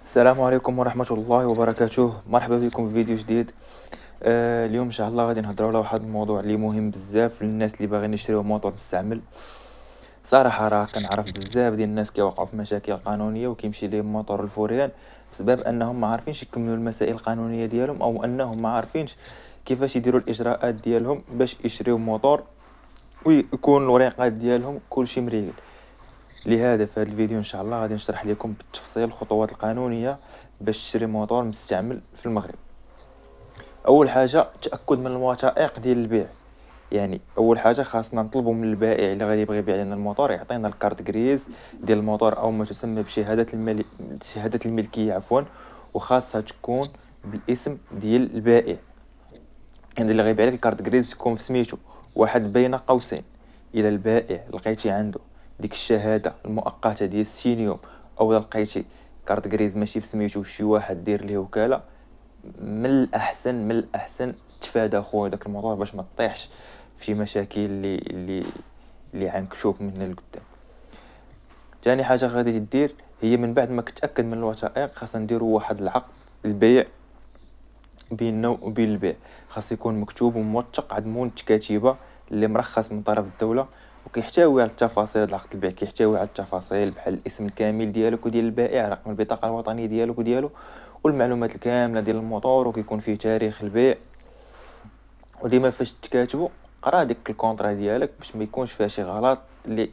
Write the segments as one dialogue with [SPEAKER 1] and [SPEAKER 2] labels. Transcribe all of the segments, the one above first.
[SPEAKER 1] السلام عليكم ورحمة الله وبركاته. مرحبا بكم في فيديو جديد. اليوم ان شاء الله غادي نهضروا على واحد الموضوع اللي مهم بزاف للناس اللي باغيين يشريو موطور مستعمل. صراحة راه كنعرف بزاف ديال الناس كيوقعوا في مشاكل قانونية وكيمشي ليهم موطور الفوريان بسبب انهم ما عارفينش يكملوا المسائل القانونية ديالهم، او انهم ما عارفينش كيفاش يديروا الاجراءات ديالهم باش يشريو موطور ويكون الوريقات ديالهم كلشي مريقل. لهذا في هذا الفيديو ان شاء الله غادي نشرح لكم بالتفصيل الخطوات القانونيه باش تشري موطور مستعمل في المغرب. اول حاجه تاكد من الوثائق ديال البيع. يعني اول حاجه خاصنا نطلبوا من البائع اللي غادي يبغي يبيع لنا الموطور يعطينا الكارت غريز ديال الموطور او ما تسمى بشهاده شهاده الملكيه عفوا، وخاصها تكون بالاسم ديال البائع. يعني اللي غيبيع لك الكارت غريز تكون في سميتو واحد بين قوسين. الى البائع لقيتي عنده ديك الشهاده المؤقته ديال 60 يوم، او لقيتي كارت غريز ماشي في سميتو شي واحد دير ليه وكاله، من الاحسن تفادى خويا داك الموضوع باش ما تطيحش في شي مشاكل اللي عنكشوك من هنا لقدام. ثاني حاجه غادي دير هي من بعد ما كتاكد من الوثائق خاصنا نديروا واحد العقد البيع بيننا وبين البيع. خاص يكون مكتوب وموثق عند منتج كتيبه اللي مرخص من طرف الدوله، وكيحتوي على التفاصيل ديال عقد البيع. كيحتوي على التفاصيل بحال الاسم الكامل ديالك وديال البائع، رقم البطاقه الوطنيه ديالك وديالو، والمعلومات الكامله ديال الموطور، وكيكون فيه تاريخ البيع. وديما فاش تكاتبوا قرا ديك الكونطرا ديالك باش ما يكونش فيها شي غلط اللي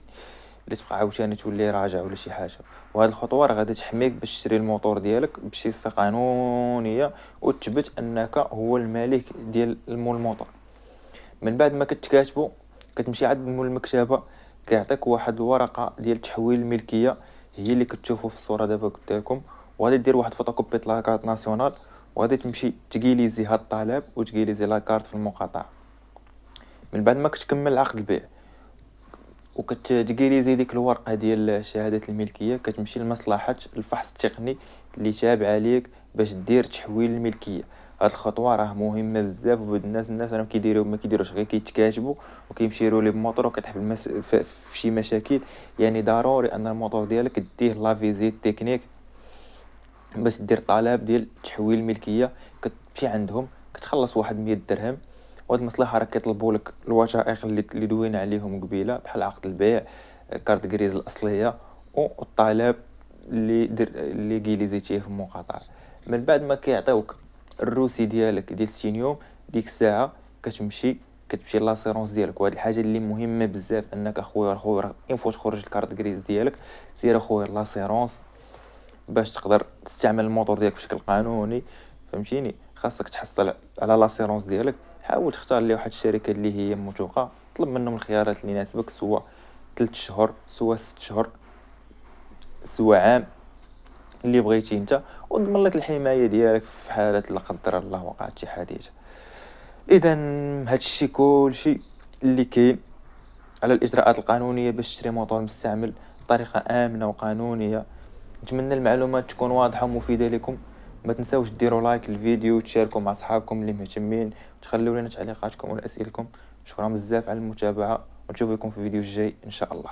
[SPEAKER 1] تبقى عاوتاني تولي راجع ولا شي حاجه. وهاد الخطوه راه غادي تحميك باش تشري الموطور ديالك بصفه قانونيه وتثبت انك هو المالك ديال الموطور. من بعد ما كتكاتبوا كتمشي عند مول المكتبه، كيعطيك واحد الورقه ديال تحويل الملكيه، هي اللي كتشوفوا في الصوره دابا قدامكم. وغادي دير واحد فوتوكوبي لاكارت ناسيونال، وغادي تمشي تكيليزي هاد الطلب وتكيليزي لاكارت في المقاطعه. من بعد ما كتكمل عقد البيع وكتجيليزي ديك الورقه ديال شهاده الملكيه، كتمشي لمصلحه الفحص التقني اللي تابعه ليك باش دير تحويل الملكيه. هاد الخطوه راه مهمه بزاف، الناس راهم كيديروا ما كيديروش غير كيتكاتبوا وكيمشيروا لي بموطور وكتحب في شي مشاكل. يعني ضروري ان الموطور ديالك ديه لا فيزيت تكنيك باش دير طلب ديال تحويل الملكيه. كتمشي عندهم كتخلص واحد 100 درهم، وهاد المصلحه راه كيطلبوا لك الوثائق اللي دوينا عليهم قبيله بحال عقد البيع، كارت غريز الاصليه، والطلب اللي كيليزيتيه في المقاطعه. من بعد ما كيعطيوك الروسي ديالك ديال 60 يوم، ديك الساعه كتمشي لاسيرونس ديالك. وهاد الحاجه اللي مهمه بزاف انك اخويا ان فوا تخرج الكارت غريز ديالك سير اخويا لاسيرونس باش تقدر تستعمل الموتور ديالك بشكل قانوني. فهمتيني؟ خاصك تحصل على لاسيرونس ديالك. حاول تختار لي واحد الشركه اللي هي موثوقه، طلب منهم الخيارات اللي يناسبك، سواء 3 شهور سواء 6 شهور سواء عام، اللي بغيتي انت، وضمن لك الحمايه ديالك في حاله لا قدر الله وقعت شي حادثه. اذا هادشي كلشي اللي كاين على الاجراءات القانونيه باش تشري موتور مستعمل بطريقه امنه وقانونيه. نتمنى المعلومات تكون واضحه ومفيده لكم. ما تنساوش ديروا لايك للفيديو وتشاركوا مع اصحابكم اللي مهتمين، وتخلوا لنا تعليقاتكم واسئلتكم. شكرا بزاف على المتابعه، ونشوفكم في الفيديو الجاي ان شاء الله.